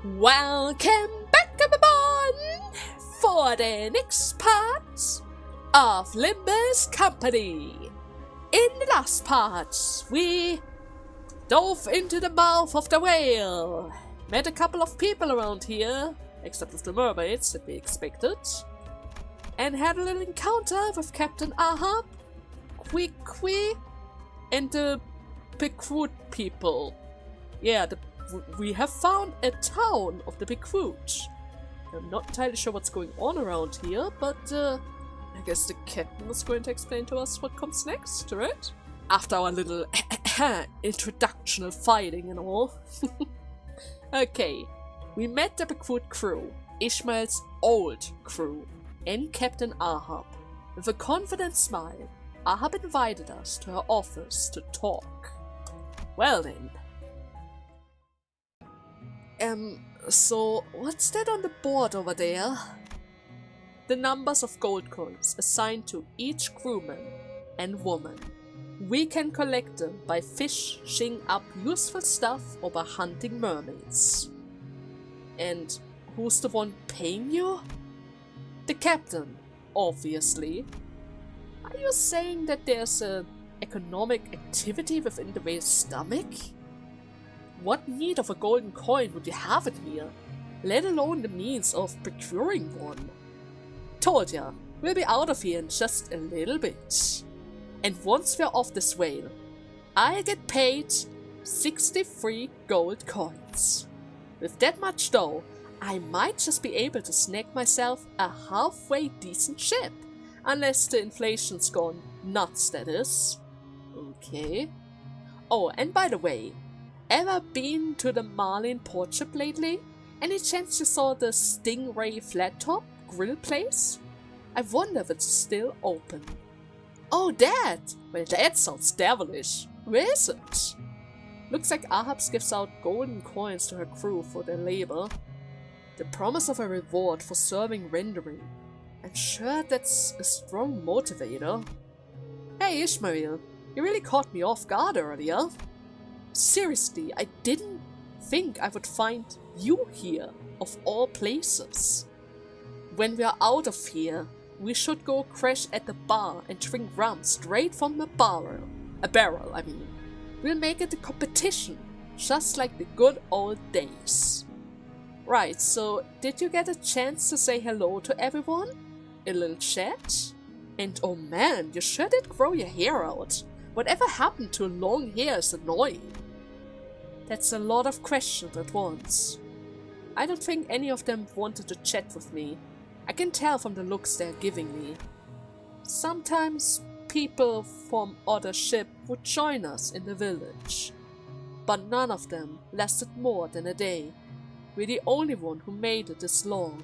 Welcome back, everyone, for the next part of Limbus Company. In the last part, we dove into the mouth of the whale, met a couple of people around here, except for the mermaids that we expected, and had a little encounter with Captain Ahab, Quiqui, and the Bigfoot people. Yeah, we have found a town of the Bigfoot. I'm not entirely sure what's going on around here, but I guess the captain is going to explain to us what comes next, right? After our little introduction of fighting and all. Okay, we met the Bigfoot crew, Ishmael's old crew, and Captain Ahab. With a confident smile, Ahab invited us to her office to talk. Well then. So what's that on the board over there? The numbers of gold coins assigned to each crewman and woman. We can collect them by fishing up useful stuff or by hunting mermaids. And who's the one paying you? The captain, obviously. Are you saying that there's an economic activity within the whale's stomach? What need of a golden coin would you have it here, let alone the means of procuring one? Told ya, we'll be out of here in just a little bit. And once we're off this whale, I'll get paid 63 gold coins. With that much dough, I might just be able to snag myself a halfway decent ship. Unless the inflation's gone nuts, that is. Okay. Oh, and by the way, ever been to the Marlin port ship lately? Any chance you saw the Stingray flat top grill place? I wonder if it's still open. Oh, that! Well, that sounds devilish. Where is it? Looks like Ahabs gives out golden coins to her crew for their labor. The promise of a reward for serving rendering. I'm sure that's a strong motivator. Hey Ishmael, you really caught me off guard earlier. Seriously, I didn't think I would find you here, of all places. When we are out of here, we should go crash at the bar and drink rum straight from the barrel. A barrel, I mean. We'll make it a competition, just like the good old days. Right, so did you get a chance to say hello to everyone? A little chat? And oh man, you sure did grow your hair out. Whatever happened to long hair is annoying. That's a lot of questions at once. I don't think any of them wanted to chat with me. I can tell from the looks they're giving me. Sometimes people from other ship would join us in the village. But none of them lasted more than a day. We're the only one who made it this long.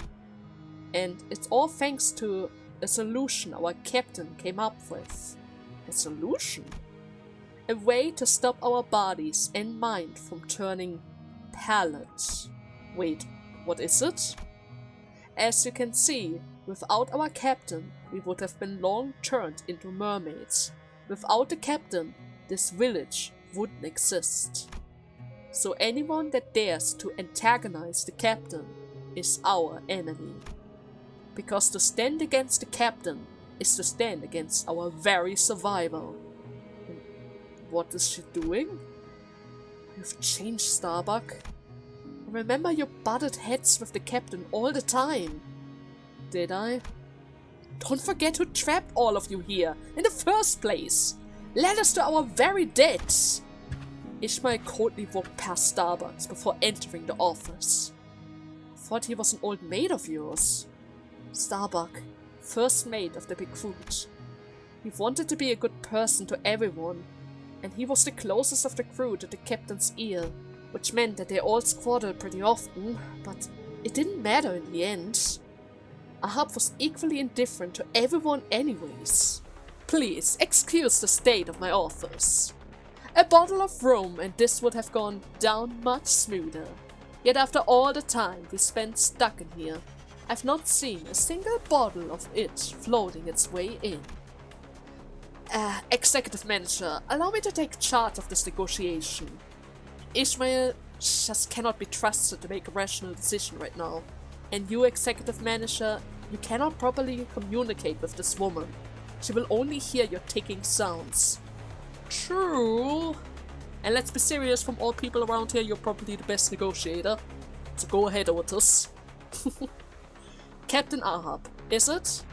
And it's all thanks to a solution our captain came up with. A solution? A way to stop our bodies and mind from turning pallid. Wait, what is it? As you can see, without our captain, we would have been long turned into mermaids. Without the captain, this village wouldn't exist. So anyone that dares to antagonize the captain is our enemy. Because to stand against the captain is to stand against our very survival. And what is she doing? You've changed, Starbuck. Remember you butted heads with the captain all the time. Did I? Don't forget who trapped all of you here in the first place. Led us to our very deaths. Ishmael coldly walked past Starbucks before entering the office. Thought he was an old mate of yours. Starbuck, first mate of the Bigfoot. He wanted to be a good person to everyone, and he was the closest of the crew to the captain's ear, which meant that they all squaddled pretty often, but it didn't matter in the end. Ahab was equally indifferent to everyone anyways. Please, excuse the state of my office. A bottle of rum and this would have gone down much smoother. Yet after all the time we spent stuck in here, I've not seen a single bottle of it floating its way in. Executive Manager, allow me to take charge of this negotiation. Ishmael just cannot be trusted to make a rational decision right now. And you, executive manager, you cannot properly communicate with this woman. She will only hear your ticking sounds. True. And let's be serious, from all people around here, you're probably the best negotiator. So go ahead, Otis. Captain Ahab, is it?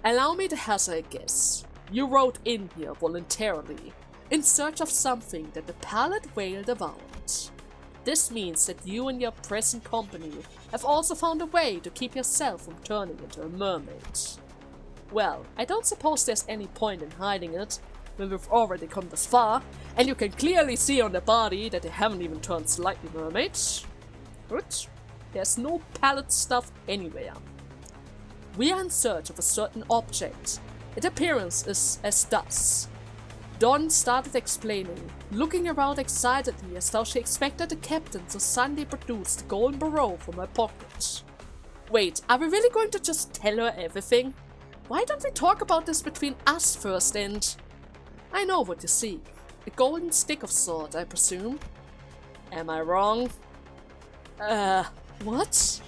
Allow me to hazard a guess. You rode in here voluntarily, in search of something that the pallid whale devoured. This means that you and your present company have also found a way to keep yourself from turning into a mermaid. Well, I don't suppose there's any point in hiding it, when we've already come this far, and you can clearly see on their body that they haven't even turned slightly mermaids. Good. There's no pallid stuff anywhere. We are in search of a certain object. Its appearance is as thus. Dawn started explaining, looking around excitedly as though she expected the captain to suddenly produce the golden barrow from her pocket. Wait, are we really going to just tell her everything? Why don't we talk about this between us first and... I know what you seek. A golden stick of sort, I presume. Am I wrong? What?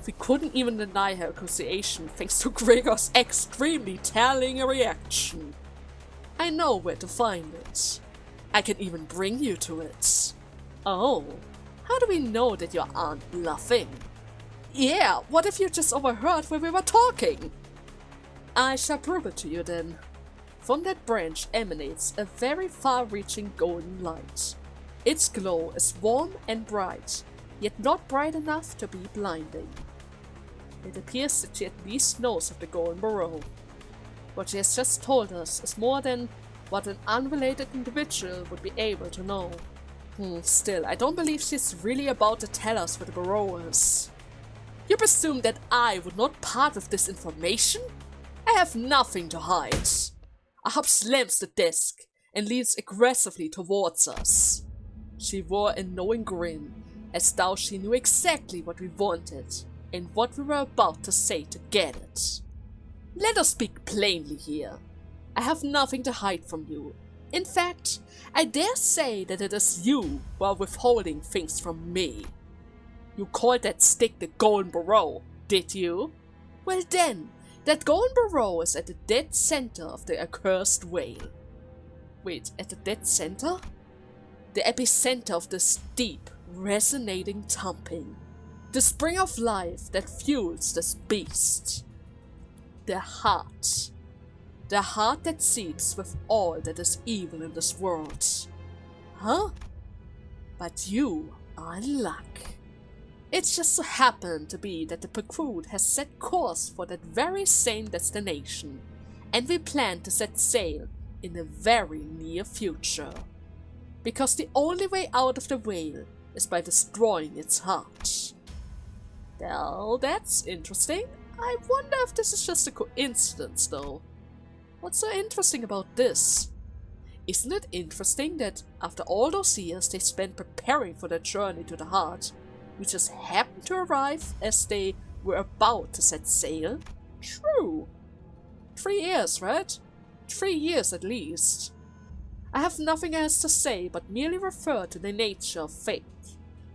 We couldn't even deny her accusation thanks to Gregor's extremely telling reaction. I know where to find it. I can even bring you to it. Oh, how do we know that you aren't bluffing? Yeah, what if you just overheard when we were talking? I shall prove it to you then. From that branch emanates a very far-reaching golden light. Its glow is warm and bright, yet not bright enough to be blinding. It appears that she at least knows of the golden barrow. What she has just told us is more than what an unrelated individual would be able to know. Still, I don't believe she's really about to tell us what the barrow is. You presume that I would not part with this information? I have nothing to hide. Ahab slams the desk and leans aggressively towards us. She wore a knowing grin, as though she knew exactly what we wanted and what we were about to say to get it. Let us speak plainly here. I have nothing to hide from you. In fact, I dare say that it is you who are withholding things from me. You called that stick the golden barrow, did you? Well then, that golden barrow is at the dead center of the accursed whale. Wait, at the dead center? The epicenter of this deep, resonating thumping. The spring of life that fuels this beast. The heart. The heart that seeps with all that is evil in this world. Huh? But you are in luck. It's just so happened to be that the Pacrude has set course for that very same destination, and we plan to set sail in the very near future. Because the only way out of the whale is by destroying its heart. Well, that's interesting. I wonder if this is just a coincidence, though. What's so interesting about this? Isn't it interesting that after all those years they spent preparing for their journey to the heart, we just happened to arrive as they were about to set sail? True. 3 years, right? 3 years at least. I have nothing else to say but merely refer to the nature of fate.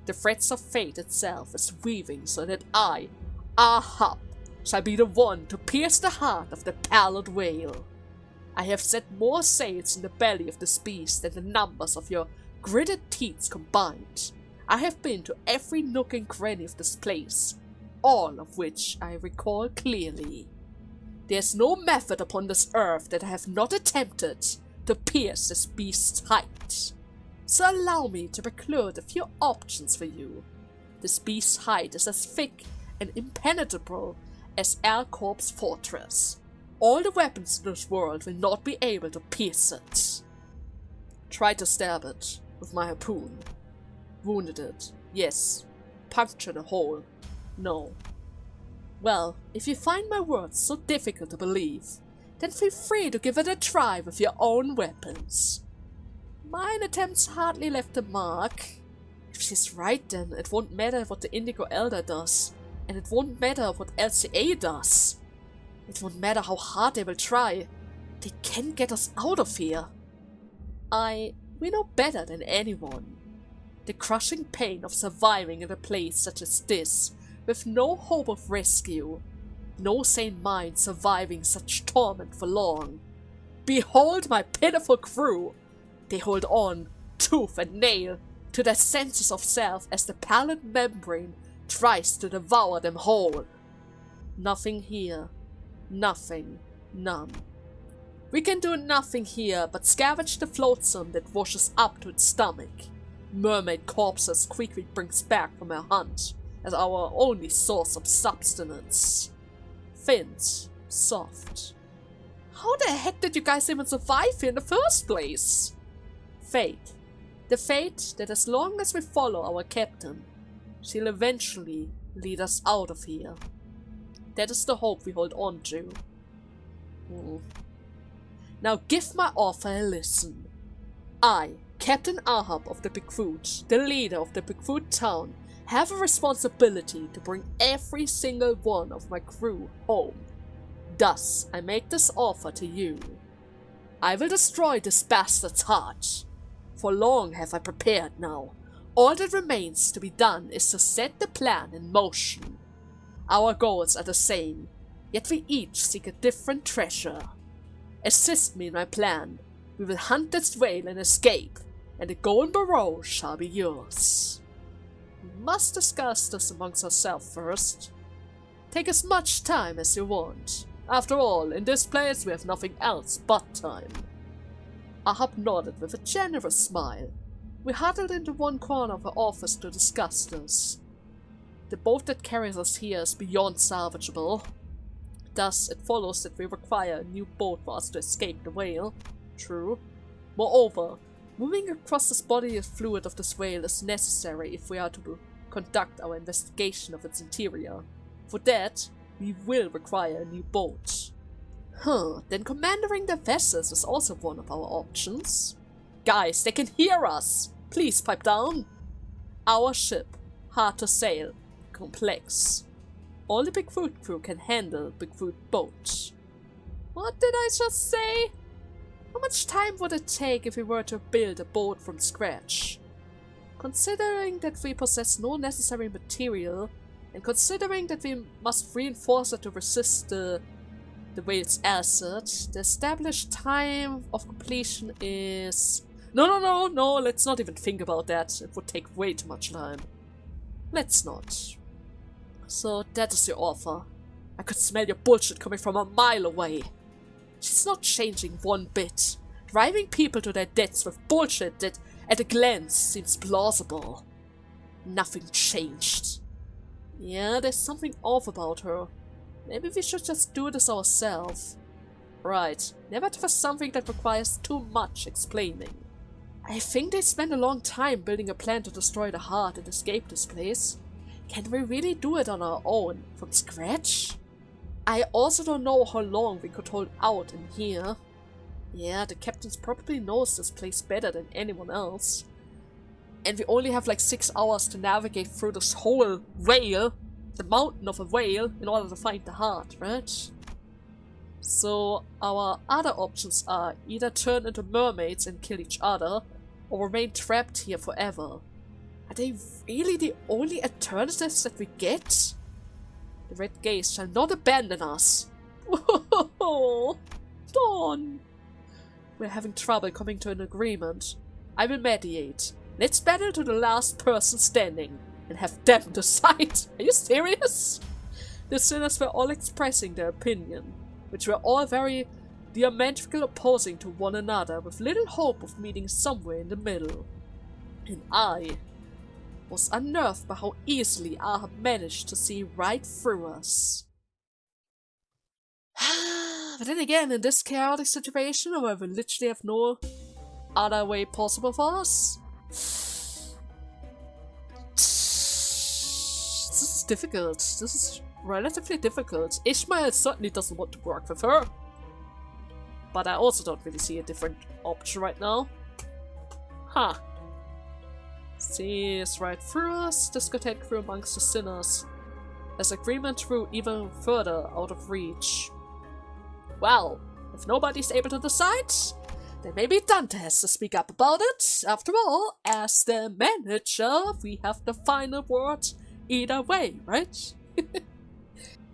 The threads of fate itself is weaving so that I, Ahab, shall be the one to pierce the heart of the pallid whale. I have set more sails in the belly of this beast than the numbers of your gritted teeth combined. I have been to every nook and cranny of this place, all of which I recall clearly. There's no method upon this earth that I have not attempted to pierce this beast's height. So allow me to preclude a few options for you. This beast's hide is as thick and impenetrable as Alcorp's fortress. All the weapons in this world will not be able to pierce it. Try to stab it with my harpoon. Wounded it, yes. Punctured a hole, no. Well, if you find my words so difficult to believe, then feel free to give it a try with your own weapons. Mine attempts hardly left a mark. If she's right, then it won't matter what the Indigo Elder does, and it won't matter what LCA does. It won't matter how hard they will try. They can't get us out of here. We know better than anyone. The crushing pain of surviving in a place such as this, with no hope of rescue. No sane mind surviving such torment for long. Behold my pitiful crew! They hold on, tooth and nail, to their senses of self as the pallid membrane tries to devour them whole. Nothing here. Nothing. None. We can do nothing here but scavenge the flotsam that washes up to its stomach. Mermaid corpses quickly brings back from our hunt as our only source of sustenance. Fins. Soft. How the heck did you guys even survive here in the first place? Fate. The fate that as long as we follow our captain, she'll eventually lead us out of here. That is the hope we hold on to. Now give my offer a listen. I, Captain Ahab of the Bigfoot, the leader of the Bigfoot town, have a responsibility to bring every single one of my crew home. Thus, I make this offer to you. I will destroy this bastard's heart. For long have I prepared now. All that remains to be done is to set the plan in motion. Our goals are the same, yet we each seek a different treasure. Assist me in my plan. We will hunt this whale and escape, and the golden barrow shall be yours. We must discuss this amongst ourselves first. Take as much time as you want. After all, in this place we have nothing else but time. Ahab nodded with a generous smile. We huddled into one corner of our office to discuss this. The boat that carries us here is beyond salvageable. Thus, it follows that we require a new boat for us to escape the whale. True. Moreover, moving across this bodily fluid of this whale is necessary if we are to conduct our investigation of its interior. For that, we will require a new boat. Then commanding the vessels is also one of our options. Guys, they can hear us! Please pipe down! Our ship, hard to sail, complex. Only Bigfoot crew can handle Bigfoot boats. What did I just say? How much time would it take if we were to build a boat from scratch? Considering that we possess no necessary material, and considering that we must reinforce it to resist the whale's acid, the established time of completion is... No, let's not even think about that. It would take way too much time. Let's not. So that is your offer. I could smell your bullshit coming from a mile away. She's not changing one bit. Driving people to their deaths with bullshit that at a glance seems plausible. Nothing changed. Yeah, there's something off about her. Maybe we should just do this ourselves. Right, never for something that requires too much explaining. I think they spent a long time building a plan to destroy the heart and escape this place. Can we really do it on our own, from scratch? I also don't know how long we could hold out in here. Yeah, the captain probably knows this place better than anyone else. And we only have like 6 hours to navigate through this whole whale, the mountain of a whale, in order to find the heart, right? So our other options are either turn into mermaids and kill each other, or remain trapped here forever. Are they really the only alternatives that we get? The red gaze shall not abandon us. Whoa, Dawn! We're having trouble coming to an agreement. I will mediate. Let's battle to the last person standing, and have them decide. Are you serious? The sinners were all expressing their opinion, which were all very diametrically opposing to one another, with little hope of meeting somewhere in the middle. And I was unnerved by how easily Ahab managed to see right through us. But then again, in this chaotic situation where we literally have no other way possible for us, this is difficult. This is relatively difficult. Ishmael certainly doesn't want to work with her. But I also don't really see a different option right now. Huh. Sees right through us. Discontent grew amongst the sinners, as agreement grew even further out of reach. Well, if nobody's able to decide, then maybe Dante has to speak up about it. After all, as the manager, we have the final word either way, right?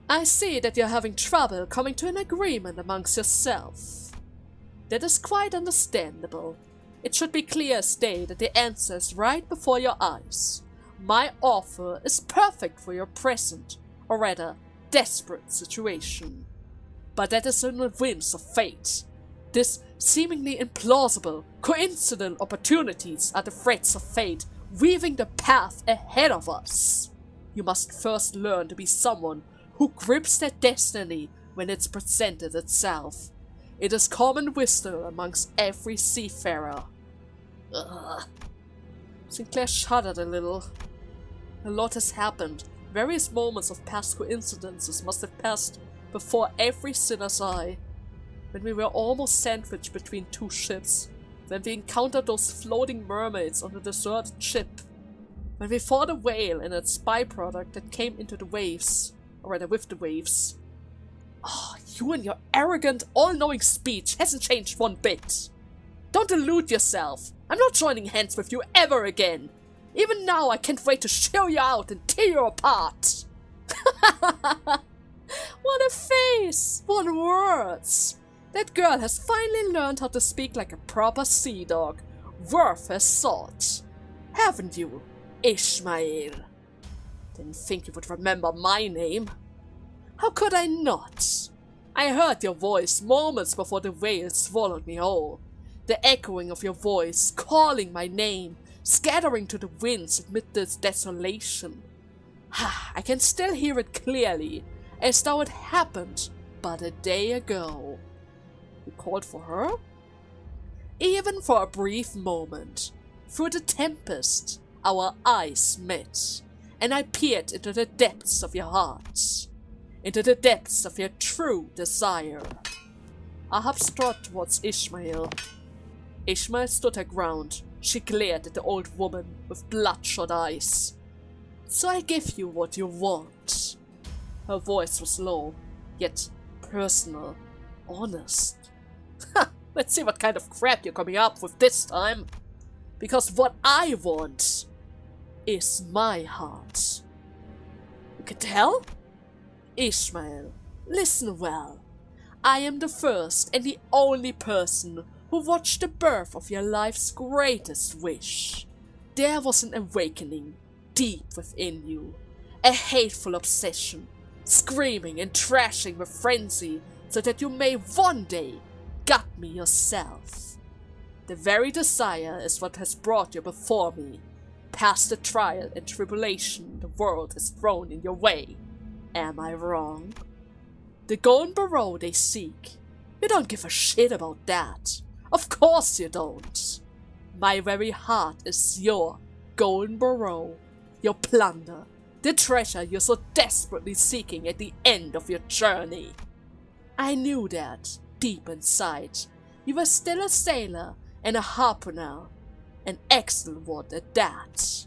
I see that you're having trouble coming to an agreement amongst yourself. That is quite understandable. It should be clear as day that the answer is right before your eyes. My offer is perfect for your present, or rather, desperate situation. But that is in the winds of fate. This seemingly implausible, coincident opportunities are the threads of fate weaving the path ahead of us. You must first learn to be someone who grips their destiny when it's presented itself. It is common wisdom amongst every seafarer. Ugh. Sinclair shuddered a little. A lot has happened. Various moments of past coincidences must have passed before every sinner's eye. When we were almost sandwiched between two ships. When we encountered those floating mermaids on the deserted ship. When we fought a whale and its byproduct that came into the waves. Or rather, with the waves. Oh, you and your arrogant, all-knowing speech hasn't changed one bit. Don't delude yourself. I'm not joining hands with you ever again. Even now, I can't wait to show you out and tear you apart. What a face! What words! That girl has finally learned how to speak like a proper sea dog. Worth her salt. Haven't you, Ishmael? Didn't think you would remember my name. How could I not? I heard your voice moments before the whale swallowed me whole. The echoing of your voice, calling my name, scattering to the winds amid this desolation. I can still hear it clearly, as though it happened but a day ago. You called for her? Even for a brief moment, through the tempest, our eyes met, and I peered into the depths of your heart, into the depths of your true desire. Ahabs strode towards Ishmael. Ishmael stood her ground. She glared at the old woman with bloodshot eyes. So I give you what you want. Her voice was low, yet personal, honest. Let's see what kind of crap you're coming up with this time. Because what I want is my heart. You can tell? Ishmael, listen well. I am the first and the only person who watched the birth of your life's greatest wish. There was an awakening deep within you, a hateful obsession, screaming and trashing with frenzy so that you may one day gut me yourself. The very desire is what has brought you before me, past the trial and tribulation the world has thrown in your way. Am I wrong? The golden barrow they seek. You don't give a shit about that. Of course you don't. My very heart is your golden barrow, your plunder, the treasure you're so desperately seeking at the end of your journey. I knew that, deep inside, you were still a sailor and a harpooner, an excellent one at that.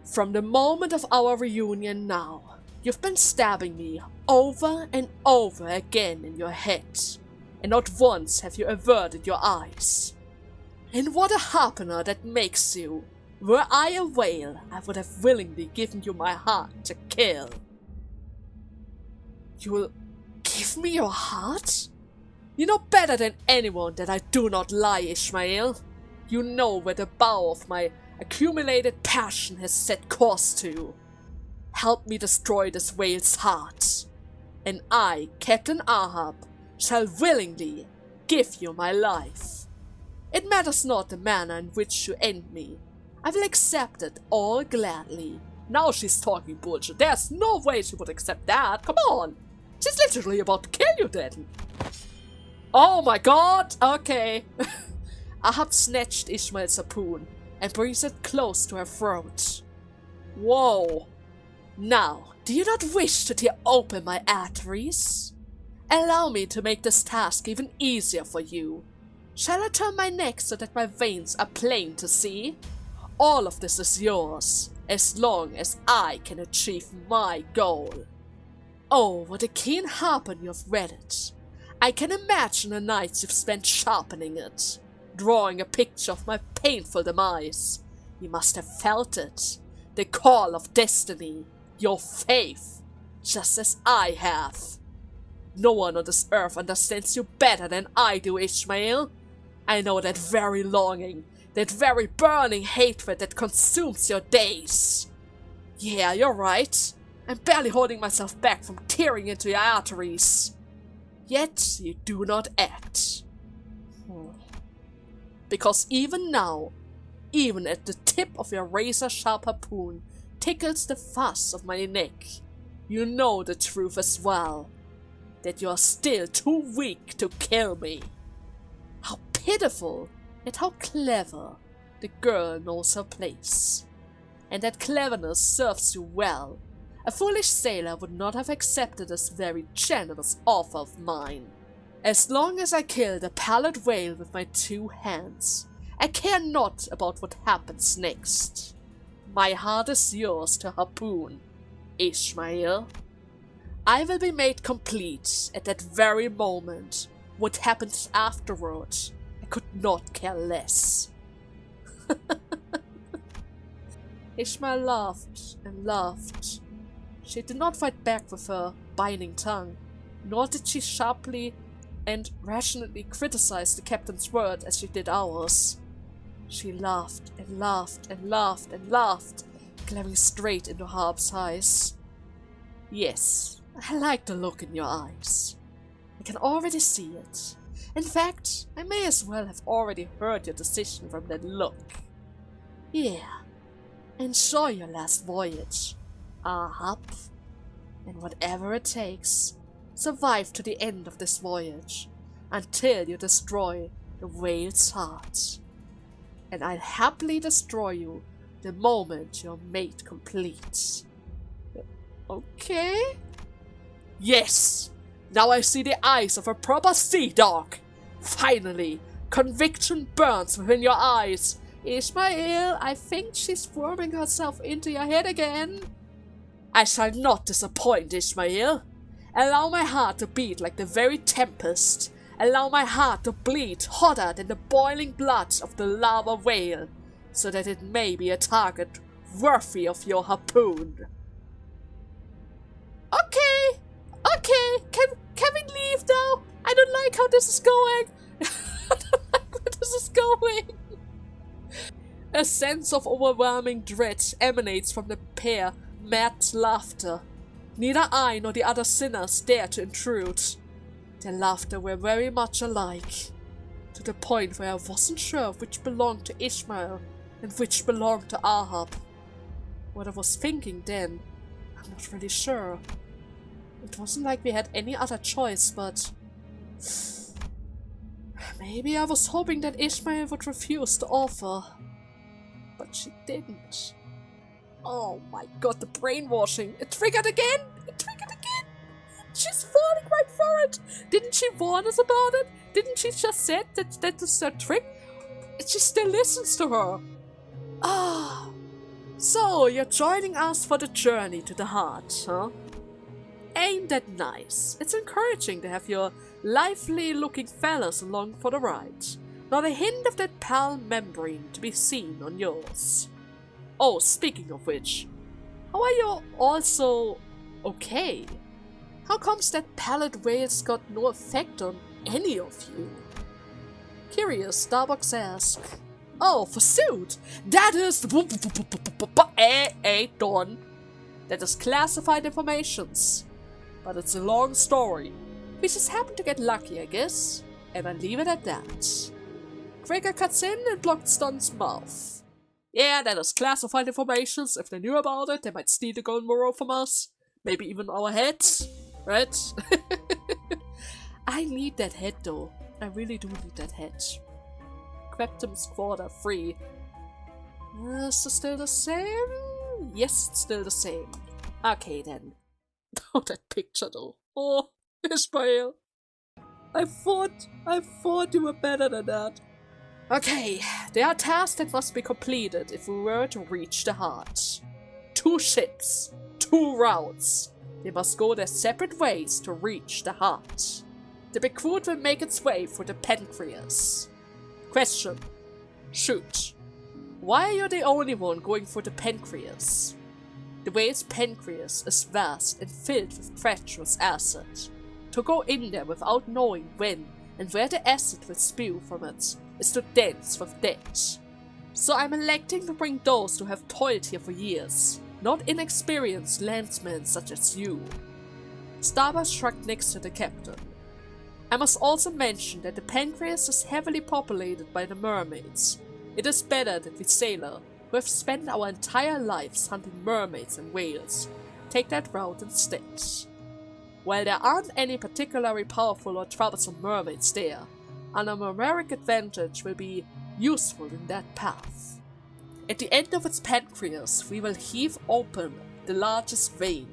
From the moment of our reunion now, you've been stabbing me over and over again in your head, and not once have you averted your eyes. And what a harpooner that makes you! Were I a whale, I would have willingly given you my heart to kill. You will give me your heart? You know better than anyone that I do not lie, Ishmael. You know where the bow of my accumulated passion has set course to. Help me destroy this whale's heart, and I, Captain Ahab, shall willingly give you my life. It matters not the manner in which you end me. I will accept it all gladly. Now she's talking bullshit. There's no way she would accept that. Come on. She's literally about to kill you then. Oh my god. Okay. Ahab snatched Ishmael's harpoon and brings it close to her throat. Whoa. Now, do you not wish to tear open my arteries? Allow me to make this task even easier for you. Shall I turn my neck so that my veins are plain to see? All of this is yours, as long as I can achieve my goal. Oh, what a keen harpoon you have read it. I can imagine the nights you've spent sharpening it. drawing a picture of my painful demise. You must have felt it. The call of destiny, your faith, just as I have. No one on this earth understands you better than I do, Ishmael. I know that very longing, that very burning hatred that consumes your days. Yeah, you're right. I'm barely holding myself back from tearing into your arteries. Yet you do not act. Because even now, even at the tip of your razor-sharp harpoon tickles the fuzz of my neck, you know the truth as well. That you are still too weak to kill me. How pitiful, yet how clever. The girl knows her place. And that cleverness serves you well. A foolish sailor would not have accepted this very generous offer of mine. As long as I kill the pallid whale with my 2 hands, I care not about what happens next. My heart is yours to harpoon, Ishmael. I will be made complete at that very moment. What happens afterward, I could not care less. Ishmael laughed and laughed. She did not fight back with her binding tongue, nor did she sharply and rationally criticize the captain's word as she did ours. She laughed and laughed and laughed and laughed, glaring straight into Ahabs' eyes. Yes, I like the look in your eyes. I can already see it. In fact, I may as well have already heard your decision from that look. Yeah, enjoy your last voyage, Ahab. And whatever it takes, survive to the end of this voyage, until you destroy the whale's heart. And I'll happily destroy you the moment you're made complete. Okay? Yes! Now I see the eyes of a proper sea dog! Finally, conviction burns within your eyes. Ishmael, I think she's worming herself into your head again. I shall not disappoint, Ishmael. Allow my heart to beat like the very tempest. Allow my heart to bleed hotter than the boiling blood of the lava whale, so that it may be a target worthy of your harpoon. Okay, can we leave now? I don't like how this is going. I don't like where this is going. A sense of overwhelming dread emanates from the pair mad laughter. Neither I nor the other sinners dare to intrude. Their laughter were very much alike, to the point where I wasn't sure which belonged to Ishmael and which belonged to Ahab. What I was thinking then, I'm not really sure. It wasn't like we had any other choice, but maybe I was hoping that Ishmael would refuse the offer. But she didn't. Oh my god, the brainwashing! It triggered again! It triggered again! She's falling right for it! Didn't she warn us about it? Didn't she just say that that is her trick? She still listens to her! Ah! So, you're joining us for the journey to the heart, huh? Ain't that nice? It's encouraging to have your lively-looking fellas along for the ride. Not a hint of that pal membrane to be seen on yours. Oh, speaking of which, how are you also okay? How comes that pallid whale's got no effect on any of you? Curious, Starbucks asked. Oh, forsooth! That is Dawn. That is classified informations. But it's a long story. We just happened to get lucky, I guess. And I leave it at that. Gregor cuts in and blocks Don's mouth. Yeah, that is classified informations. If they knew about it, they might steal the golden moral from us. Maybe even our heads. Right? I need that head though. I really do need that head. Queptum's quarter 3. Is it still the same? Yes, it's still the same. Okay then. Oh, that picture though. Oh, Ishmael. I thought you were better than that. Okay, there are tasks that must be completed if we were to reach the heart. 2 ships, 2 routes. They must go their separate ways to reach the heart. The Becruit will make its way through the pancreas. Question. Shoot. Why are you the only one going for the pancreas? The whale's pancreas is vast and filled with treacherous acid. To go in there without knowing when and where the acid will spew from it is to dance with death. So I'm electing to bring those who have toiled here for years, not inexperienced landsmen such as you. Starbuck shrugged next to the captain. I must also mention that the pancreas is heavily populated by the mermaids. It is better that we sailor, who have spent our entire lives hunting mermaids and whales, take that route instead. While there aren't any particularly powerful or troublesome mermaids there, an numeric advantage will be useful in that path. At the end of its pancreas, we will heave open the largest vein.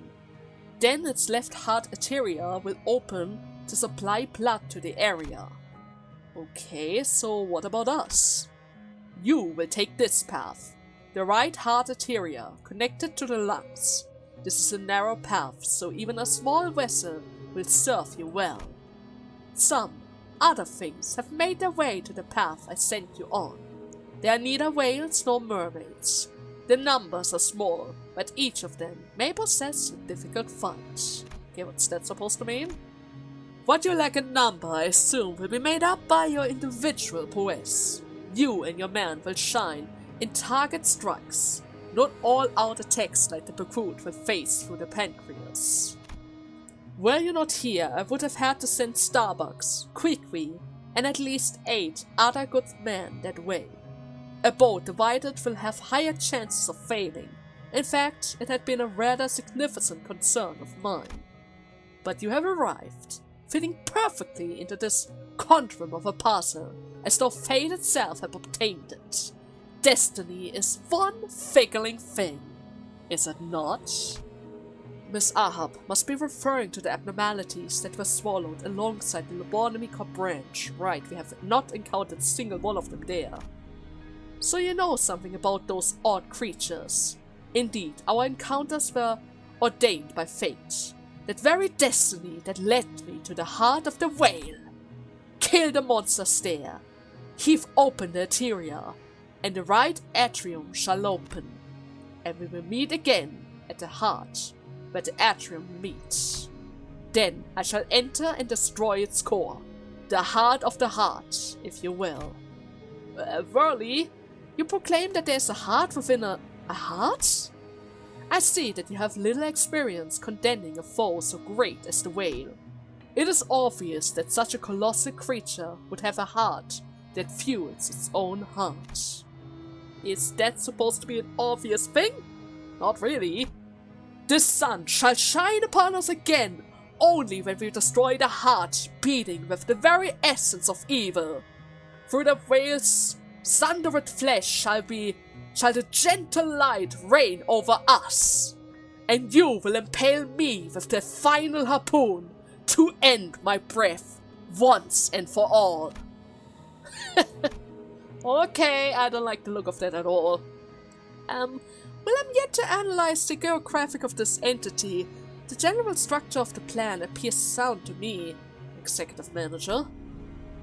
Then its left heart arteria will open to supply blood to the area. Okay, so what about us? You will take this path. The right heart arteria connected to the lungs. This is a narrow path, so even a small vessel will serve you well. Some other things have made their way to the path I sent you on. There are neither whales nor mermaids. The numbers are small, but each of them may possess a difficult fight. Okay, what's that supposed to mean? What you lack in number, I assume, will be made up by your individual prowess. You and your men will shine in target strikes, not all-out attacks like the recruit will face through the pancreas. Were you not here, I would have had to send Starbucks, Quiqui, and at least 8 other good men that way. A boat divided will have higher chances of failing. In fact, it had been a rather significant concern of mine. But you have arrived, fitting perfectly into this conundrum of a puzzle, as though fate itself had obtained it. Destiny is one fickling thing, is it not? Miss Ahab must be referring to the abnormalities that were swallowed alongside the Lobotomy Corp branch. Right, we have not encountered a single one of them there. So you know something about those odd creatures. Indeed, our encounters were ordained by fate. That very destiny that led me to the heart of the whale. Kill the monsters there. Heave open the arteria, and the right atrium shall open. And we will meet again at the heart, where the atrium meets. Then I shall enter and destroy its core. The heart of the heart, if you will. Verily, you proclaim that there is a heart within a heart? I see that you have little experience contending a foe so great as the whale. It is obvious that such a colossal creature would have a heart that fuels its own heart. Is that supposed to be an obvious thing? Not really. The sun shall shine upon us again only when we destroy the heart beating with the very essence of evil. Through the whale's sundered flesh shall the gentle light reign over us, and you will impale me with the final harpoon to end my breath once and for all. Okay, I don't like the look of that at all. Well, I'm yet to analyze the geographic of this entity. The general structure of the plan appears sound to me, Executive Manager.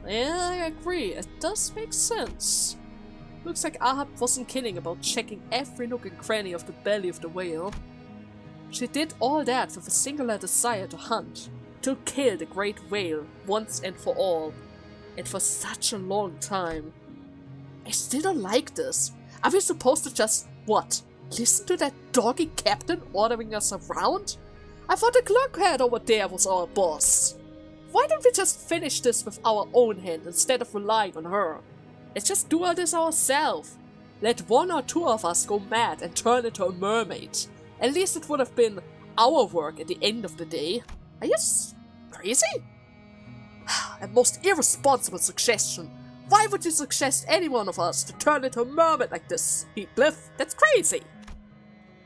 Yeah, I agree, it does make sense. Looks like Ahab wasn't kidding about checking every nook and cranny of the belly of the whale. She did all that with a singular desire to hunt, to kill the great whale once and for all, and for such a long time. I still don't like this. Are we supposed to just, what, listen to that doggy captain ordering us around? I thought the clockhead over there was our boss. Why don't we just finish this with our own hand instead of relying on her? Let's just do all this ourselves. Let 1 or 2 of us go mad and turn into a mermaid. At least it would have been our work at the end of the day. Are you crazy? A most irresponsible suggestion. Why would you suggest any one of us to turn into a mermaid like this, Heathcliff? That's crazy.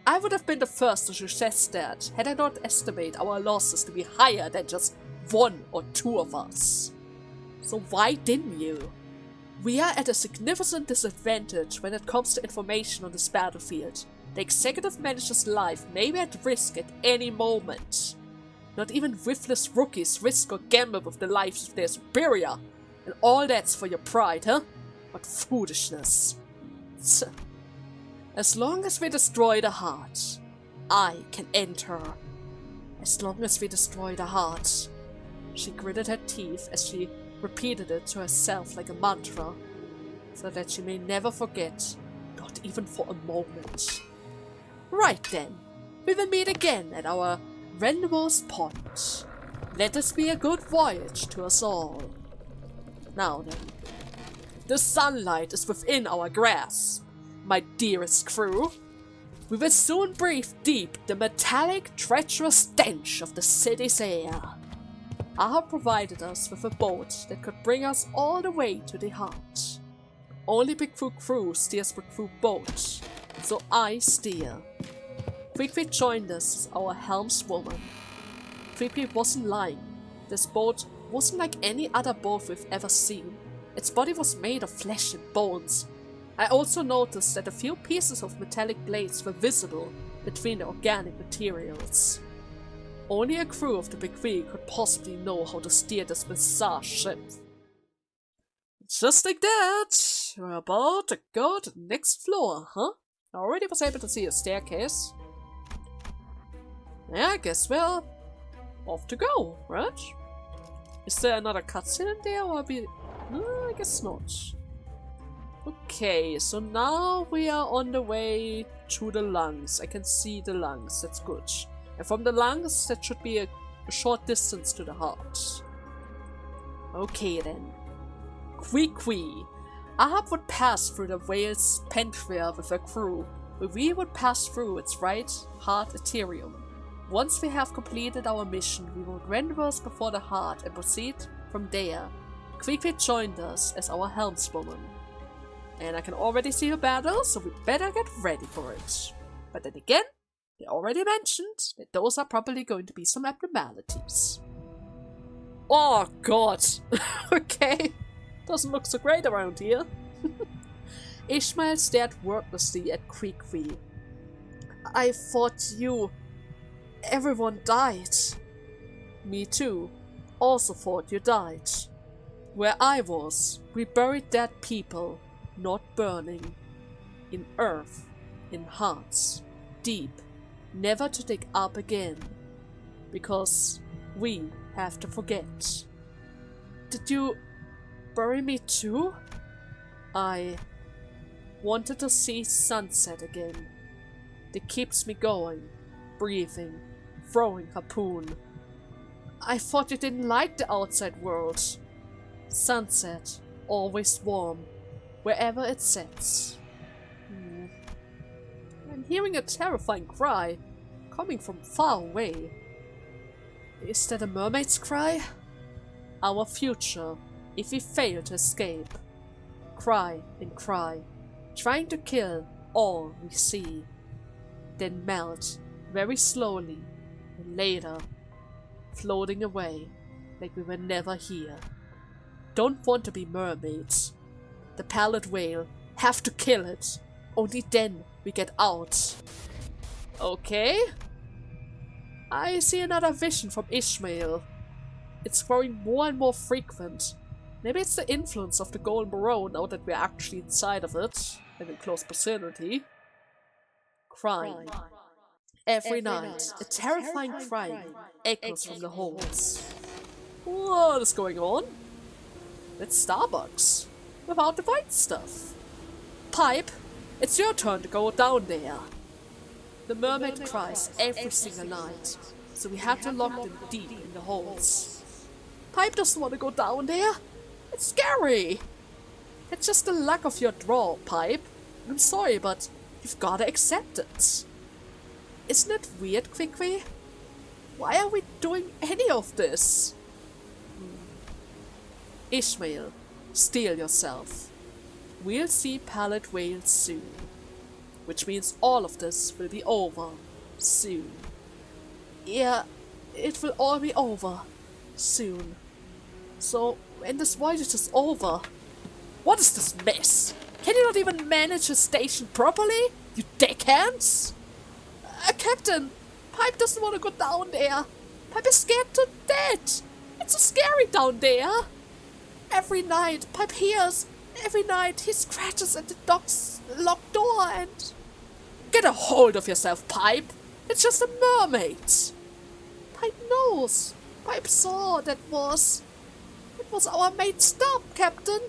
I would have been the first to suggest that, had I not estimated our losses to be higher than just 1 or 2 of us. So why didn't you? We are at a significant disadvantage when it comes to information on this battlefield. The Executive Manager's life may be at risk at any moment. Not even witless rookies risk or gamble with the lives of their superior. And all that's for your pride, huh? What foolishness. As long as we destroy the heart, I can end her. As long as we destroy the heart. She gritted her teeth as she repeated it to herself like a mantra, so that she may never forget, not even for a moment. Right then, we will meet again at our Render's Pond. Let this be a good voyage to us all. Now then, the sunlight is within our grasp, my dearest crew. We will soon breathe deep the metallic, treacherous stench of the city's air. Ahab provided us with a boat that could bring us all the way to the heart. Only Bigfoot crew steers Bigfoot boat, so I steer. Quickly joined us as our helmswoman. Quickly wasn't lying. This boat wasn't like any other boat we've ever seen. Its body was made of flesh and bones. I also noticed that a few pieces of metallic blades were visible between the organic materials. Only a crew of the Big Three could possibly know how to steer this bizarre ship. Just like that, we're about to go to the next floor, huh? I already was able to see a staircase. Yeah, I guess we're off to go, right? Is there another cutscene in there, or we... No, I guess not. Okay, so now we are on the way to the lungs. I can see the lungs, that's good. And from the lungs, that should be a short distance to the heart. Okay then. Kwee. Ahab would pass through the whale's pentria with a crew, where we would pass through its right heart Ethereum. Once we have completed our mission, we would render us before the heart and proceed from there. Kwee joined us as our helmswoman. And I can already see a battle, so we better get ready for it. But then again, they already mentioned that those are probably going to be some abnormalities. Oh god! Okay, doesn't look so great around here. Ishmael stared wordlessly at Kwee. I thought everyone died. Me too. Also thought you died. Where I was, we buried dead people, not burning. In earth, in hearts, deep, never to dig up again. Because we have to forget. Did you bury me too? I wanted to see sunset again. It keeps me going, breathing, throwing harpoon. I thought you didn't like the outside world. Sunset, always warm, wherever it sets. I'm hearing a terrifying cry, coming from far away. Is that a mermaid's cry? Our future, if we fail to escape. Cry and cry, trying to kill all we see. Then melt, very slowly, and later, floating away, like we were never here. Don't want to be mermaids. The pallid whale, have to kill it. Only then we get out. Okay. I see another vision from Ishmael. It's growing more and more frequent. Maybe it's the influence of the Golden Barrow now that we're actually inside of it, and in close vicinity. Crying. Every night, a terrifying crying echoes from the holds. What is going on? It's Starbucks, without the white stuff. Pipe, it's your turn to go down there. The mermaid cries every single night, so we had to lock them deep in the holes. Pipe doesn't want to go down there. It's scary. It's just the luck of your draw, Pipe. I'm sorry, but you've gotta accept it. Isn't it weird, Kwee? Why are we doing any of this? Ishmael, steel yourself. We'll see pallid whales soon. Which means all of this will be over soon. Yeah, it will all be over soon. So, when this voyage is over... What is this mess? Can you not even manage a station properly? You deckhands? Captain, Pipe doesn't want to go down there. Pipe is scared to death. It's so scary down there. Every night, Pipe hears Every night he scratches at the dock's locked door and... Get a hold of yourself, Pipe! It's just a mermaid! Pipe knows. Pipe saw that was... It was our mate Stub, Captain.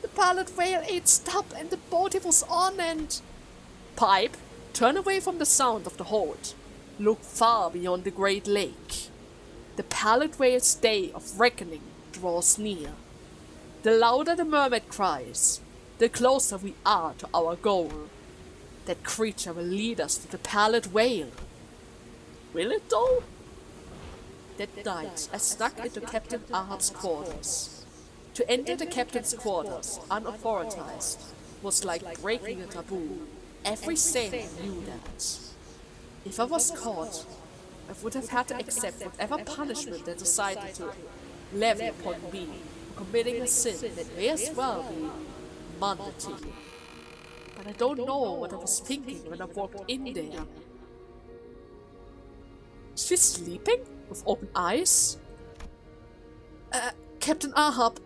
The pilot whale ate Stub and the boat he was on and... Pipe, turn away from the sound of the hold. Look far beyond the Great Lake. The pilot whale's day of reckoning draws near. The louder the mermaid cries, the closer we are to our goal. That creature will lead us to the pilot whale. Will it though? That night, I snuck into Captain Ahab's quarters. To enter the captain's quarters, unauthorized, was like breaking a taboo. Every sailor knew that. If I was caught, I would have had to accept whatever punishment they decided to levy upon me for committing a sin that may as well be mundane. But I don't know what I was thinking when I walked in there. Is she sleeping? With open eyes? Captain Ahab,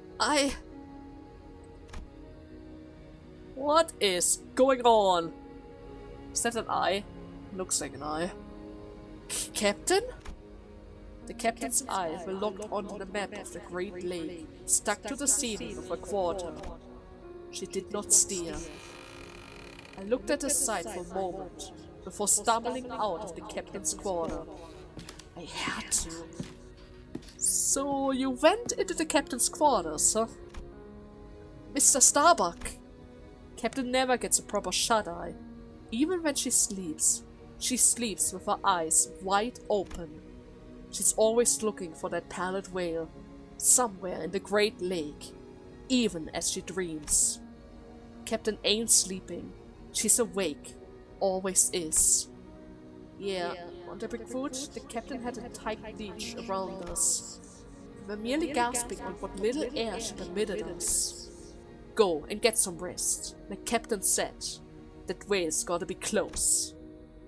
What is going on? Is that an eye? Looks like an eye. Captain? The captain's eyes were locked onto the map of the Great Lake, stuck to the ceiling of her quarter. She did not steer. I looked at the sight for a moment, before stumbling out of the captain's quarter. I had to. So you went into the captain's quarters, huh? Mr. Starbuck! Captain never gets a proper shut-eye. Even when she sleeps with her eyes wide open. She's always looking for that pilot whale, somewhere in the Great Lake, even as she dreams. Captain ain't sleeping. She's awake. Always is. Yeah, on the Bigfoot, the captain had a tight leash around us. We were merely gasping on what little air she permitted us. Go and get some rest. The captain said. That whale's gotta be close.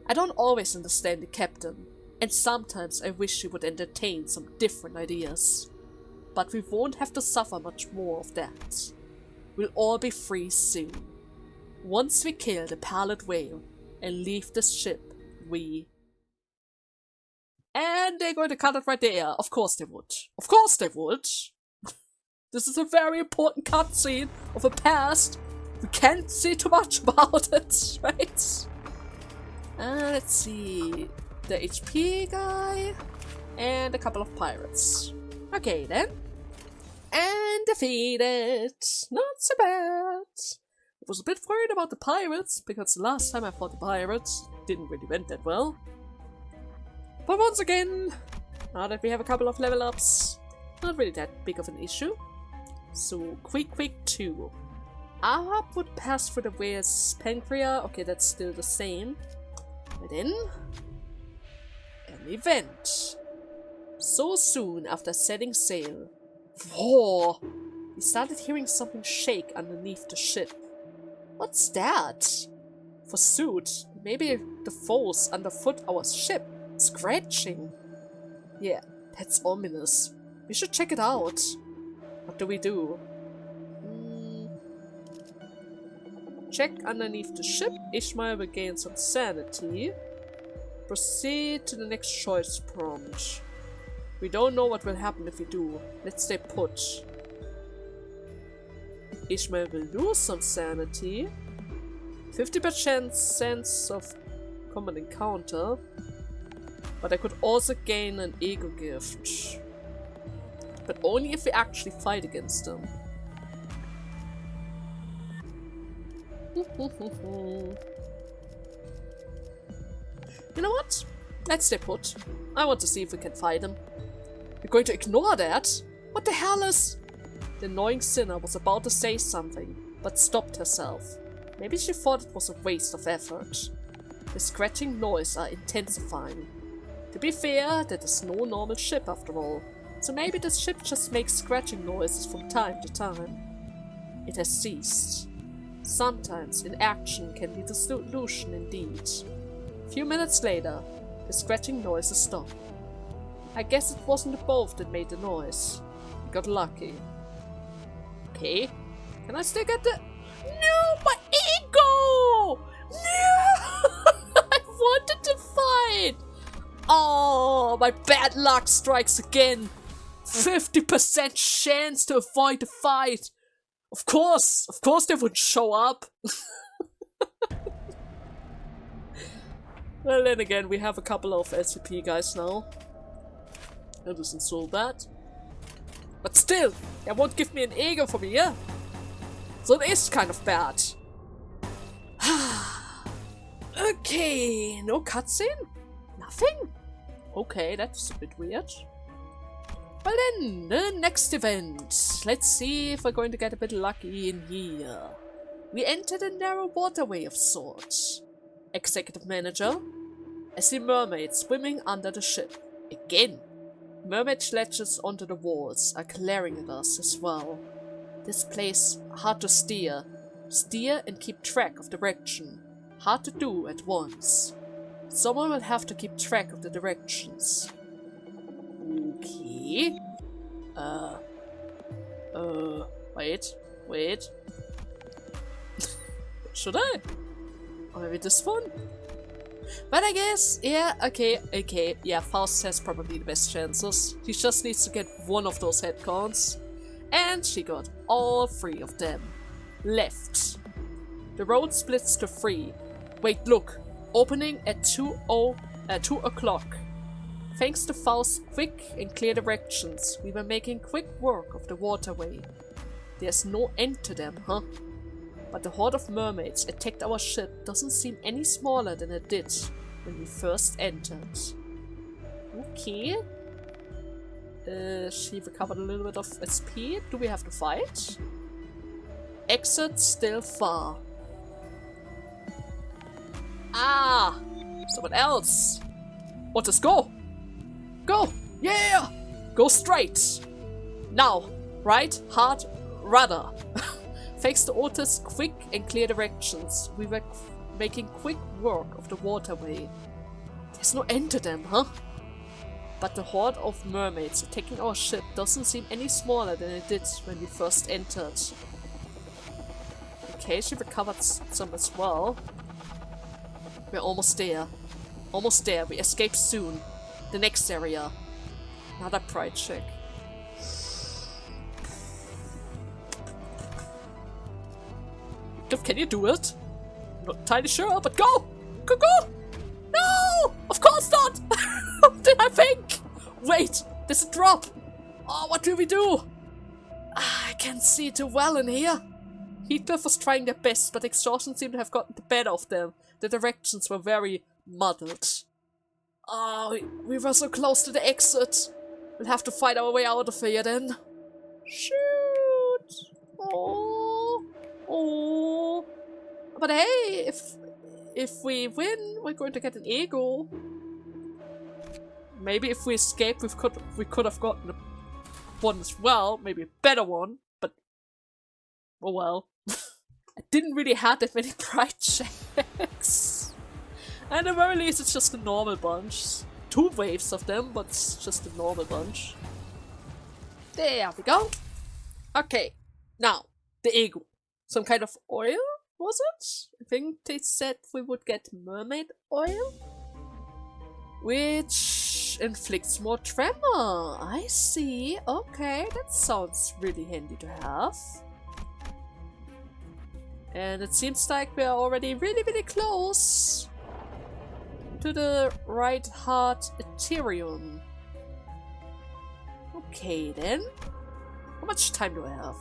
I don't always understand the captain, and sometimes I wish he would entertain some different ideas. But we won't have to suffer much more of that. We'll all be free soon. Once we kill the pilot whale and leave this ship, And they're going to cut it right there. Of course they would. Of course they would. This is a very important cutscene of a past. We can't say too much about it, right? Let's see. The HP guy. And a couple of pirates. Okay then. And defeated. Not so bad. I was a bit worried about the pirates, because the last time I fought the pirates didn't really went that well. But once again, now that we have a couple of level ups, not really that big of an issue. So, quick 2. Ahab would pass through the whale's pancreas. Okay, that's still the same. And then, an event. So soon after setting sail, whoa! We started hearing something shake underneath the ship. What's that? Forsooth, maybe the foes underfoot our ship, scratching. Yeah, that's ominous. We should check it out. What do we do? Check underneath the ship. Ishmael will gain some sanity. Proceed to the next choice prompt. We don't know what will happen if we do. Let's stay put. Ishmael will lose some sanity. 50% sense of common encounter. But I could also gain an ego gift. But only if we actually fight against them. You know what? Let's stay put. I want to see if we can fight him. You're going to ignore that? What the hell is... The annoying sinner was about to say something, but stopped herself. Maybe she thought it was a waste of effort. The scratching noises are intensifying. To be fair, that is no normal ship after all, so maybe this ship just makes scratching noises from time to time. It has ceased. Sometimes inaction can be the solution indeed. A few minutes later, the scratching noises stopped. I guess it wasn't the boat that made the noise. We got lucky. Okay. Can I still get the... No, my ego! No! I wanted to fight! Oh, my bad luck strikes again. 50% chance to avoid the fight. Of course they would show up. Well, then again, we have a couple of SCP guys now. That isn't so bad. But still, it won't give me an ego from here. So it is kind of bad. Okay, no cutscene? Nothing? Okay, that's a bit weird. Well then, the next event. Let's see if we're going to get a bit lucky in here. We entered a narrow waterway of sorts. Executive Manager. I see mermaids swimming under the ship. Again. Mermaid sledges onto the walls are glaring at us as well. This place, hard to steer. Steer and keep track of direction. Hard to do at once. Someone will have to keep track of the directions. Okay. Wait. Should I? Or maybe this one? But I guess, yeah, okay, yeah, Faust has probably the best chances. She just needs to get one of those headcounts. And she got all 3 of them. Left. The road splits to 3. Wait, look. Opening at 2 o'clock. Thanks to Faust's quick and clear directions, we were making quick work of the waterway. There's no end to them, huh? But the horde of mermaids attacked our ship doesn't seem any smaller than it did when we first entered. Okay. She recovered a little bit of SP. Do we have to fight? Exit still far. Ah! Someone else! What is go? Go! Yeah! Go straight! Now! Right, hard, rudder. Thanks to Otis' quick and clear directions, we were making quick work of the waterway. There's no end to them, huh? But the horde of mermaids attacking our ship doesn't seem any smaller than it did when we first entered. Okay, she recovered some as well. We're almost there. Almost there. We escape soon. The next area. Another pride check. Can you do it? Not entirely sure, but go! Go! No! Of course not! What did I think? Wait, there's a drop! Oh, what do we do? I can't see too well in here. Heathcliff was trying their best, but exhaustion seemed to have gotten the better of them. The directions were very muddled. Oh, we were so close to the exit. We'll have to fight our way out of here then. Shoot! Oh. But hey, if we win, we're going to get an ego. Maybe if we escape, we could have gotten one as well, maybe a better one. But oh well. I didn't really have that many pride checks. And at the very least, it's just a normal bunch. 2 waves of them, but it's just a normal bunch. There we go. Okay, now the ego. Some kind of oil, was it? I think they said we would get mermaid oil, which inflicts more tremor. I see. Okay, that sounds really handy to have. And it seems like we are already really close to the right heart Ethereum. Okay then. How much time do I have?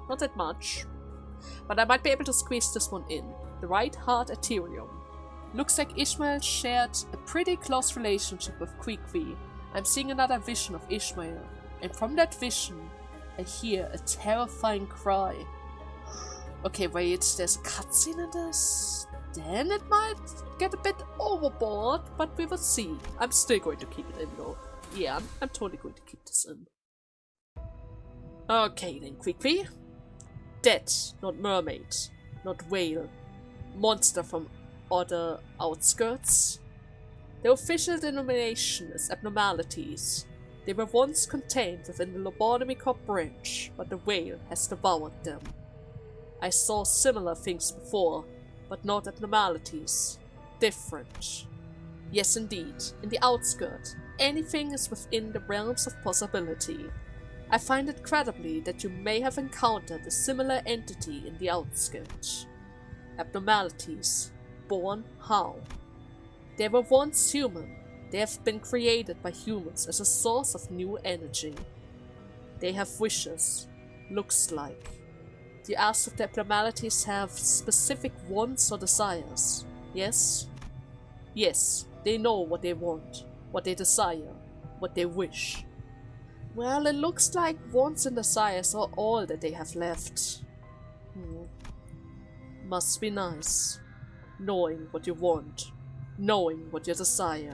Not that much. But I might be able to squeeze this one in. The right heart Ethereum. Looks like Ishmael shared a pretty close relationship with Kwee. I'm seeing another vision of Ishmael. And from that vision, I hear a terrifying cry. Okay, wait, there's a cutscene in this? Then it might get a bit overboard, but we will see. I'm still going to keep it in though. Yeah, I'm totally going to keep this in. Okay then, Kwee. Dead, not mermaid, not whale. Monster from other outskirts. The official denomination is abnormalities. They were once contained within the lobotomy core branch, but the whale has devoured them. I saw similar things before, but not abnormalities. Different. Yes, indeed. In the outskirt, anything is within the realms of possibility. I find it credibly that you may have encountered a similar entity in the outskirts. Abnormalities. Born how? They were once human. They have been created by humans as a source of new energy. They have wishes. Looks like. You asked if the abnormalities have specific wants or desires. Yes? Yes, they know what they want, what they desire, what they wish. Well, it looks like wants and desires are all that they have left. Must be nice. Knowing what you want. Knowing what you desire.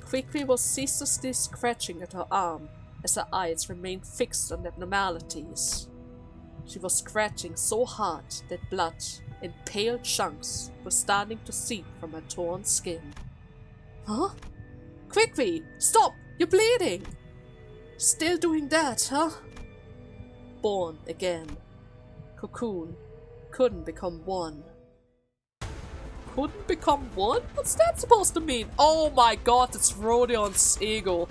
Quickly was ceaselessly scratching at her arm as her eyes remained fixed on the abnormalities. She was scratching so hard that blood in pale chunks was starting to seep from her torn skin. Huh? Quickly! Stop! You're bleeding! Still doing that, huh? Born again. Cocoon. Couldn't become one. Couldn't become one? What's that supposed to mean? Oh my god, it's Rodion's ego.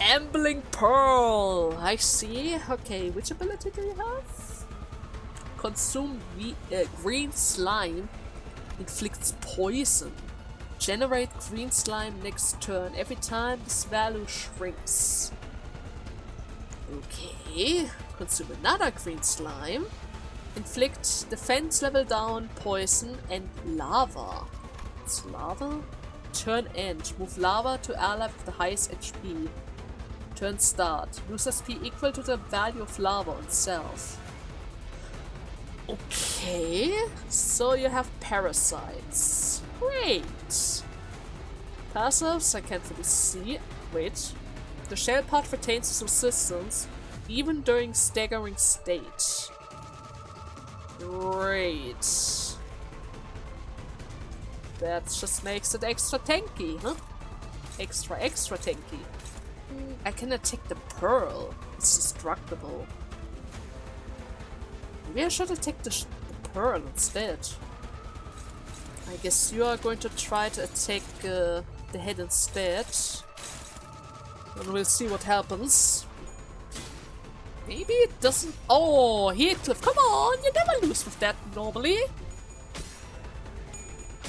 Ambling Pearl! I see. Okay, which ability do you have? Consume green slime. Inflicts poison. Generate green slime next turn every time this value shrinks. Okay. Consume another green slime. Inflict defense level down, poison, and lava. It's lava? Turn end. Move lava to ally with the highest HP. Turn start. Lose SP equal to the value of lava itself. Okay. So you have parasites. Great. Passives, I can't really see. Wait. The shell part retains its resistance even during staggering state. Great. That just makes it extra tanky, huh? Extra tanky. I can attack the pearl. It's destructible. Maybe I should attack the pearl instead. I guess you are going to try to attack the head instead. And we'll see what happens. Maybe it doesn't... Oh, Heathcliff, come on! You never lose with that normally.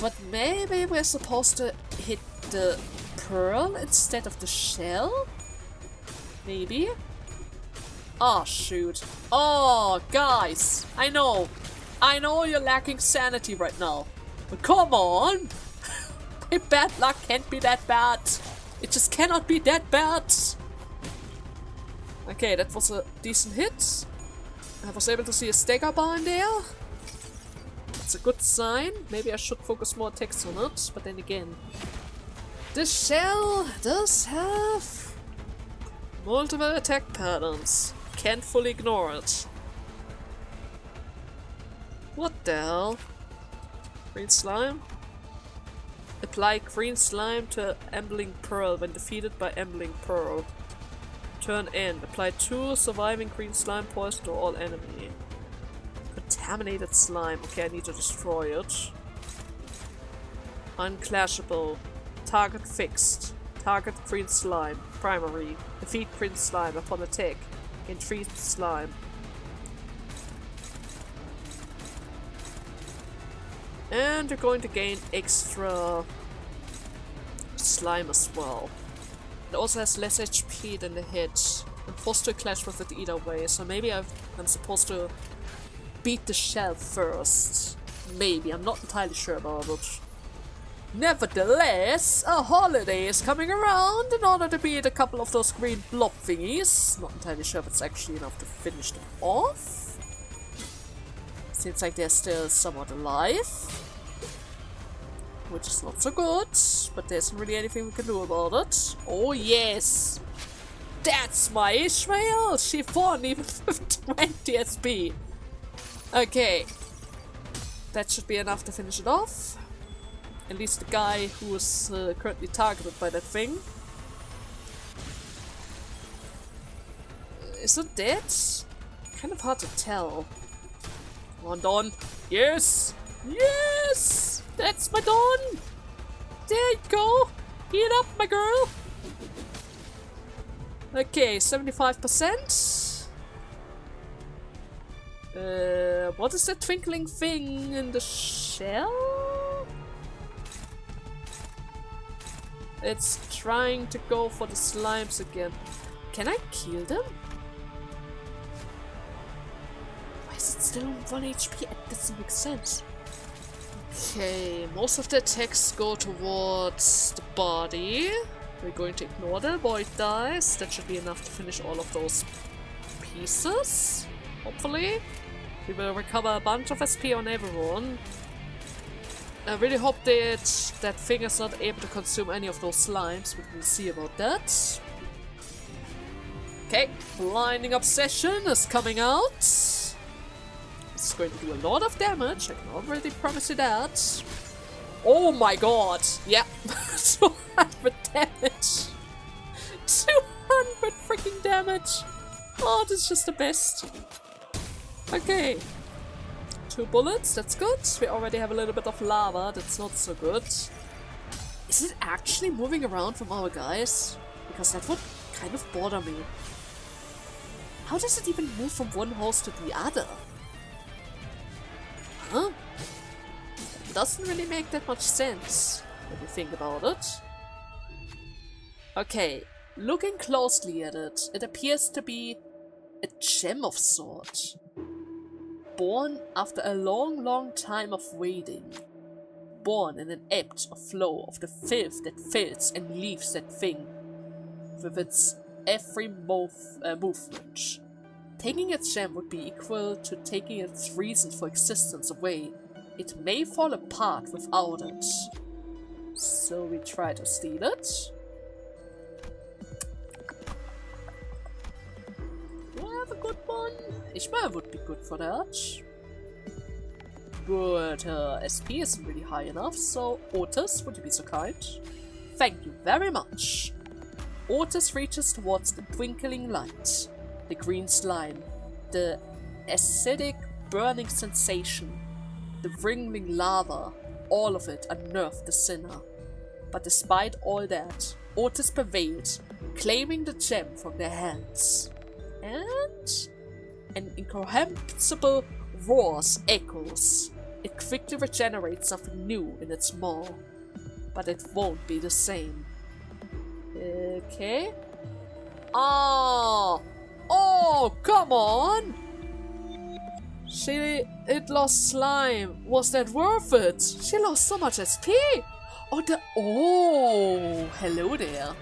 But maybe we're supposed to hit the pearl instead of the shell? Maybe? Oh, shoot. Oh, guys. I know you're lacking sanity right now. But come on! My bad luck can't be that bad. It just cannot be that bad. Okay, that was a decent hit. I was able to see a stagger bar in there. That's a good sign. Maybe I should focus more attacks on it, but then again. This shell does have multiple attack patterns. Can't fully ignore it. What the hell? Green slime? Apply green slime to Ambling Pearl when defeated by Ambling Pearl. Turn end. Apply 2 surviving green slime poison to all enemy. Contaminated slime. Okay, I need to destroy it. Unclashable. Target fixed. Target green slime. Primary. Defeat green slime upon attack. Gain 3 slime. And you're going to gain extra slime as well. It also has less HP than the head. I'm forced to clash with it either way, so maybe I'm supposed to beat the shell first. Maybe, I'm not entirely sure about it. Nevertheless, a holiday is coming around in order to beat a couple of those green blob thingies. Not entirely sure if it's actually enough to finish them off. Seems like they're still somewhat alive. Which is not so good, but there isn't really anything we can do about it. Oh yes! That's my Ishmael! She won even with 20 SP! Okay. That should be enough to finish it off. At least the guy who is currently targeted by that thing. Is it dead? Kind of hard to tell. Come on, Dawn. Yes! Yes! That's my Dawn! There you go! Heat up, my girl! Okay, 75%. What is that twinkling thing in the shell? It's trying to go for the slimes again. Can I kill them? Why is it still on 1 HP? That doesn't make sense. Okay, most of the attacks go towards the body. We're going to ignore the void dice. That should be enough to finish all of those pieces. Hopefully. We will recover a bunch of SP on everyone. I really hope that thing is not able to consume any of those slimes, but we'll see about that. Okay, Blinding Obsession is coming out. It's going to do a lot of damage, I can already promise you that. Oh my god! Yeah, 200 damage! 200 freaking damage! Oh, this is just the best. Okay. 2 bullets, that's good. We already have a little bit of lava, that's not so good. Is it actually moving around from our guys? Because that would kind of bother me. How does it even move from one house to the other? Huh? Doesn't really make that much sense when you think about it. Okay, looking closely at it, it appears to be a gem of sort. Born after a long time of waiting. Born in an ebb or flow of the filth that fills and leaves that thing with its every movement. Taking its gem would be equal to taking its reason for existence away. It may fall apart without it. So we try to steal it. Do I have a good one? Ishmael would be good for that. But SP isn't really high enough, so Otis, would you be so kind? Thank you very much. Otis reaches towards the twinkling light. The green slime. The acidic burning sensation. The wriggling lava. All of it unnerved the sinner. But despite all that, Otis prevailed, claiming the gem from their hands. And an incomprehensible roar echoes. It quickly regenerates something new in its maw. But it won't be the same. Okay. Oh, come on! It lost slime. Was that worth it? She lost so much SP. Oh, hello there.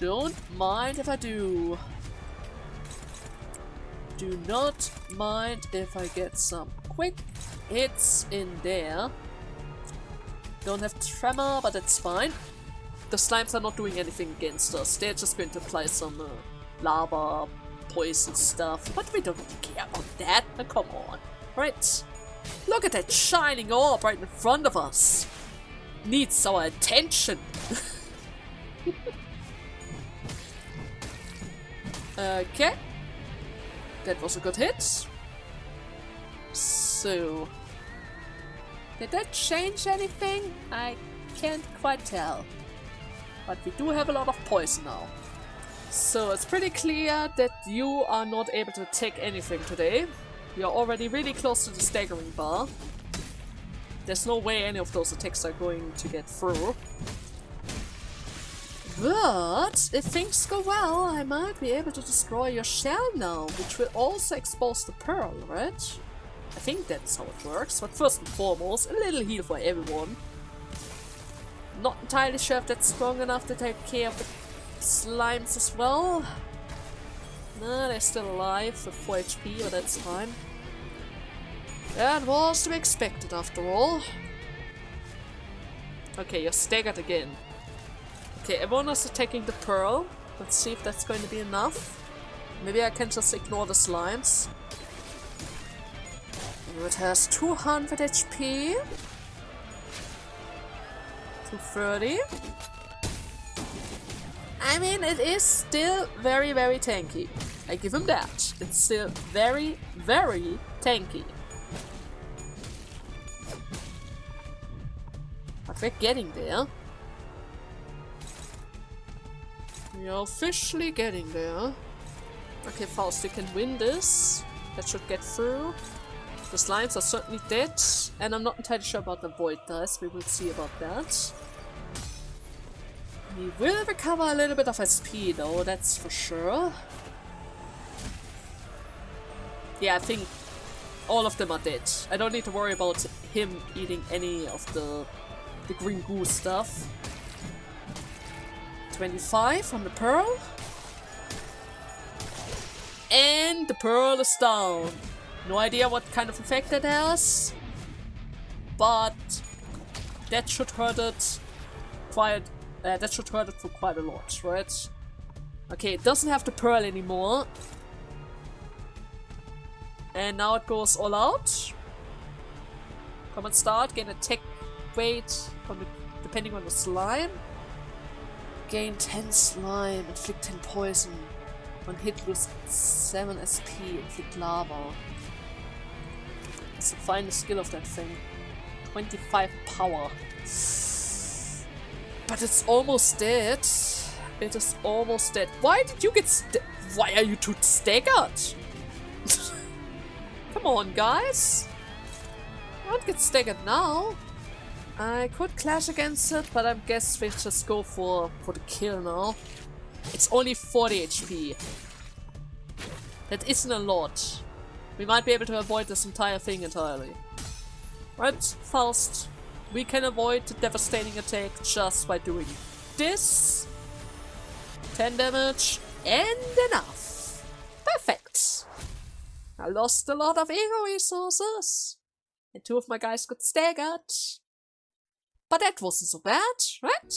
Don't mind if I do. Do not mind if I get some quick hits in there. Don't have tremor, but that's fine. The slimes are not doing anything against us. They're just going to apply some lava, poison stuff. But we don't really care about that. Now, come on. Right. Look at that shining orb right in front of us. Needs our attention. Okay. That was a good hit. So, did that change anything? I can't quite tell. But we do have a lot of poison now. So it's pretty clear that you are not able to take anything today. You're already really close to the staggering bar. There's no way any of those attacks are going to get through. But if things go well, I might be able to destroy your shell now, which will also expose the pearl, right? I think that's how it works, but first and foremost, a little heal for everyone. Not entirely sure if that's strong enough to take care of the slimes as well. Nah, they're still alive with 4 HP, but that's fine. That was to be expected after all. Okay, you're staggered again. Okay, everyone is attacking the pearl. Let's see if that's going to be enough. Maybe I can just ignore the slimes. It has 200 HP. 230. I mean, it is still very, very tanky. I give him that. It's still very, very tanky. But we're getting there. We are officially getting there. Okay, Faust, you can win this. That should get through. The slimes are certainly dead. And I'm not entirely sure about the void dice. We will see about that. We will recover a little bit of SP though, that's for sure. Yeah, I think all of them are dead. I don't need to worry about him eating any of the green goo stuff. 25 on the pearl. And the pearl is down. No idea what kind of effect that has. But that should hurt it quite. That should hurt it for quite a lot, right? Okay, it doesn't have the pearl anymore. And now it goes all out. Come and start. Gain attack weight depending on the slime. Gain 10 slime. Inflict 10 poison. On hit lose 7 SP. Inflict lava. That's the final skill of that thing. 25 power. But it's almost dead. It is almost dead. Why did you get Why are you two staggered? Come on, guys. Don't get staggered now. I could clash against it, but I guess we just go for the kill now. It's only 40 HP. That isn't a lot. We might be able to avoid this entire thing entirely. Right, Faust? We can avoid the devastating attack just by doing this. 10 damage and enough. Perfect. I lost a lot of ego resources. And 2 of my guys got staggered. But that wasn't so bad, right?